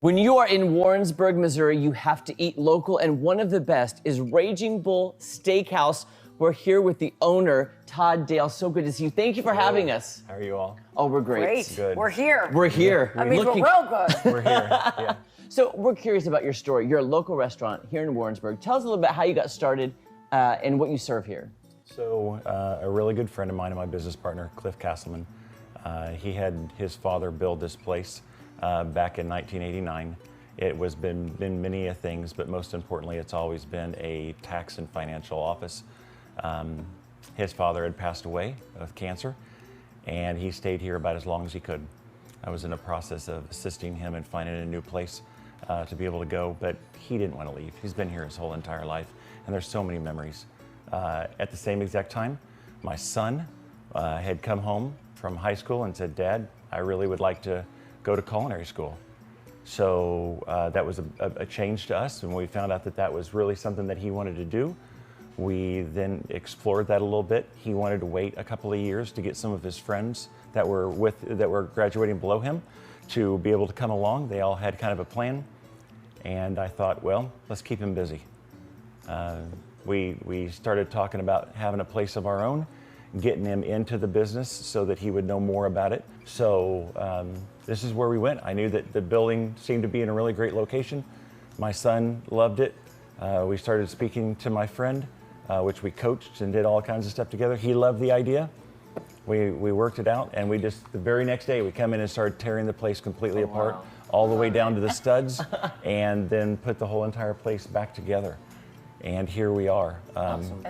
When you are in Warrensburg, Missouri, you have to eat local, and one of the best is Raging Bull Steakhouse. We're here with the owner, Todd Dale. So good to see you. Thank you for having us. How are you all? Oh, we're great. Great. Good. We're here. We're here. I mean, we're real good. We're here. Yeah. So we're curious about your story. You're a local restaurant here in Warrensburg. Tell us a little bit how you got started and what you serve here. So a really good friend of mine and my business partner, Cliff Castleman, he had his father build this place back in 1989. It was been many a things, but most importantly, it's always been a tax and financial office. His father had passed away of cancer, and he stayed here about as long as he could. I was in the process of assisting him in finding a new place to be able to go, but he didn't want to leave. He's been here his whole entire life, and there's so many memories. At the same exact time, my son had come home from high school and said, "Dad, I really would like to go to culinary school." So that was a change to us, and we found out that that was really something that he wanted to do. We then explored that a little bit. He wanted to wait a couple of years to get some of his friends that were graduating below him to be able to come along. They all had kind of a plan, and I thought, well, let's keep him busy. We started talking about having a place of our own, getting him into the business so that he would know more about it. So this is where we went. I knew that the building seemed to be in a really great location. My son loved it. We started speaking to my friend, which we coached and did all kinds of stuff together. He loved the idea. We worked it out, and the very next day we come in and started tearing the place completely apart, all the way down to the studs, and then put the whole entire place back together. And here we are. Awesome.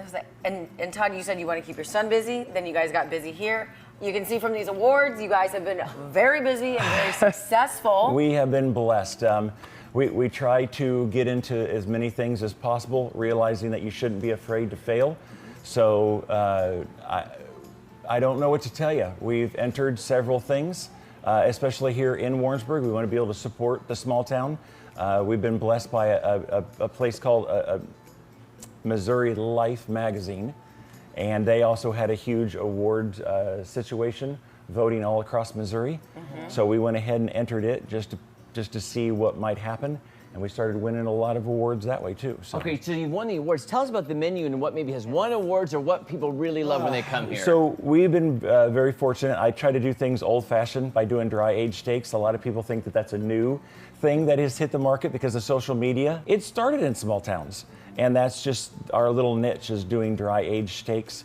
And Todd, you said you want to keep your son busy, then you guys got busy here. You can see from these awards, you guys have been very busy and very successful. We have been blessed. We try to get into as many things as possible, realizing that you shouldn't be afraid to fail. So I don't know what to tell you. We've entered several things, especially here in Warrensburg. We want to be able to support the small town. We've been blessed by a place called Missouri Life magazine, and they also had a huge award situation, voting all across Missouri. Mm-hmm. So we went ahead and entered it just to see what might happen, and we started winning a lot of awards that way too. So. Okay, so you won the awards. Tell us about the menu and what maybe has won awards or what people really love when they come here. So we've been very fortunate. I try to do things old-fashioned by doing dry-aged steaks. A lot of people think that that's a new thing that has hit the market because of social media. It started in small towns, and that's just our little niche is doing dry-aged steaks.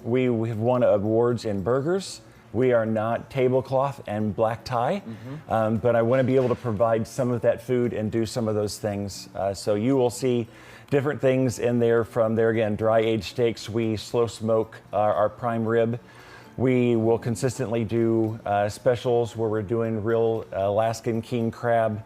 We have won awards in burgers. We are not tablecloth and black tie, but I want to be able to provide some of that food and do some of those things. So you will see different things in there from there again, dry-aged steaks. We slow smoke our prime rib. We will consistently do specials where we're doing real Alaskan king crab.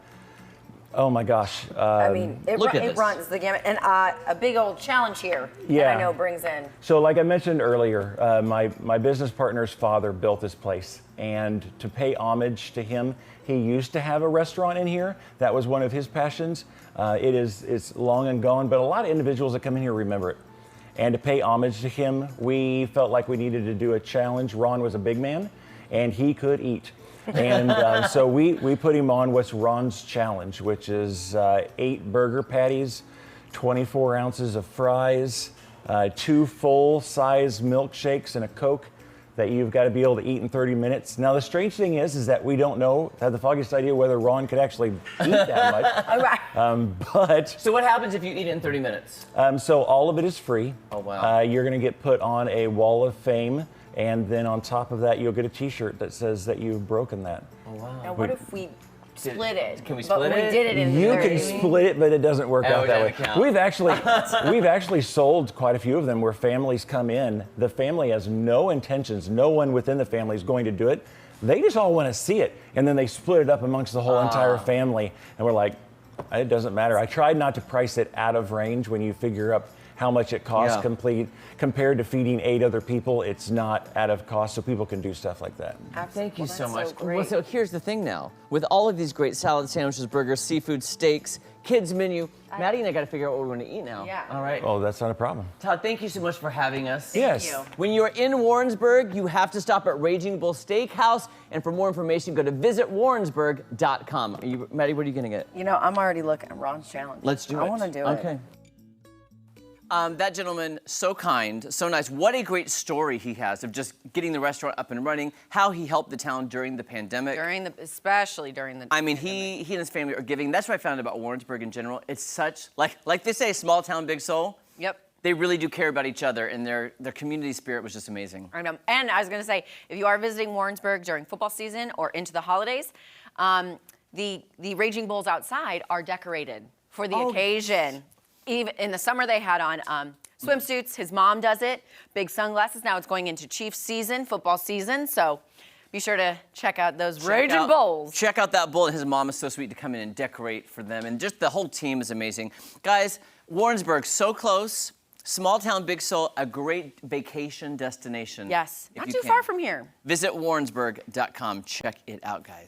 Oh my gosh. I mean, it runs the gamut. And a big old challenge here that I know brings in. So like I mentioned earlier, my business partner's father built this place. And to pay homage to him, he used to have a restaurant in here. That was one of his passions. It's long and gone, but a lot of individuals that come in here remember it. And to pay homage to him, we felt like we needed to do a challenge. Ron was a big man, and he could eat. And so we put him on what's Ron's challenge, which is 8 burger patties, 24 ounces of fries, 2 full-size milkshakes, and a Coke that you've got to be able to eat in 30 minutes. Now, the strange thing is that we don't have the foggiest idea whether Ron could actually eat that much. So what happens if you eat it in 30 minutes? So all of it is free. Oh, wow. You're going to get put on a wall of fame. And then on top of that, you'll get a T-shirt that says that you've broken that. Oh, wow. Now, what if we split it? Can we split it? We did it in You 30. can split it, but it doesn't work out that way. Count. We've actually sold quite a few of them where families come in. The family has no intentions. No one within the family is going to do it. They just all want to see it. And then they split it up amongst the whole entire family. And we're like, it doesn't matter. I tried not to price it out of range when you figure up how much it costs Yeah. compared to feeding 8 other people. It's not out of cost, so people can do stuff like that. Thank you so much. great. Well, so here's the thing now. With all of these great salad sandwiches, burgers, seafood, steaks, kids menu, Maddie and I got to figure out what we're going to eat now. Yeah. All right. Oh, that's not a problem. Todd, thank you so much for having us. Yes. you. When you're in Warrensburg, you have to stop at Raging Bull Steakhouse. And for more information, go to visitwarrensburg.com. Maddie, what are you going to get? You know, I'm already looking at Ron's challenge. Let's do it. I want to do it. Okay. That gentleman, so kind, so nice. What a great story he has of just getting the restaurant up and running, how he helped the town during the pandemic. Especially during the. I mean, he and his family are giving. That's what I found about Warrensburg in general. It's such, like they say, small town, big soul. Yep. They really do care about each other, and their community spirit was just amazing. I know. And I was going to say, if you are visiting Warrensburg during football season or into the holidays, the Raging Bulls outside are decorated for the occasion. Even in the summer, they had on swimsuits. His mom does it. Big sunglasses. Now it's going into Chiefs season, football season. So be sure to check out those Raging Bulls. Check out that bull, and his mom is so sweet to come in and decorate for them. And just the whole team is amazing. Guys, Warrensburg, so close. Small town, big soul, a great vacation destination. Yes. if Not you too can. far from here. Visit warrensburg.com. Check it out, guys.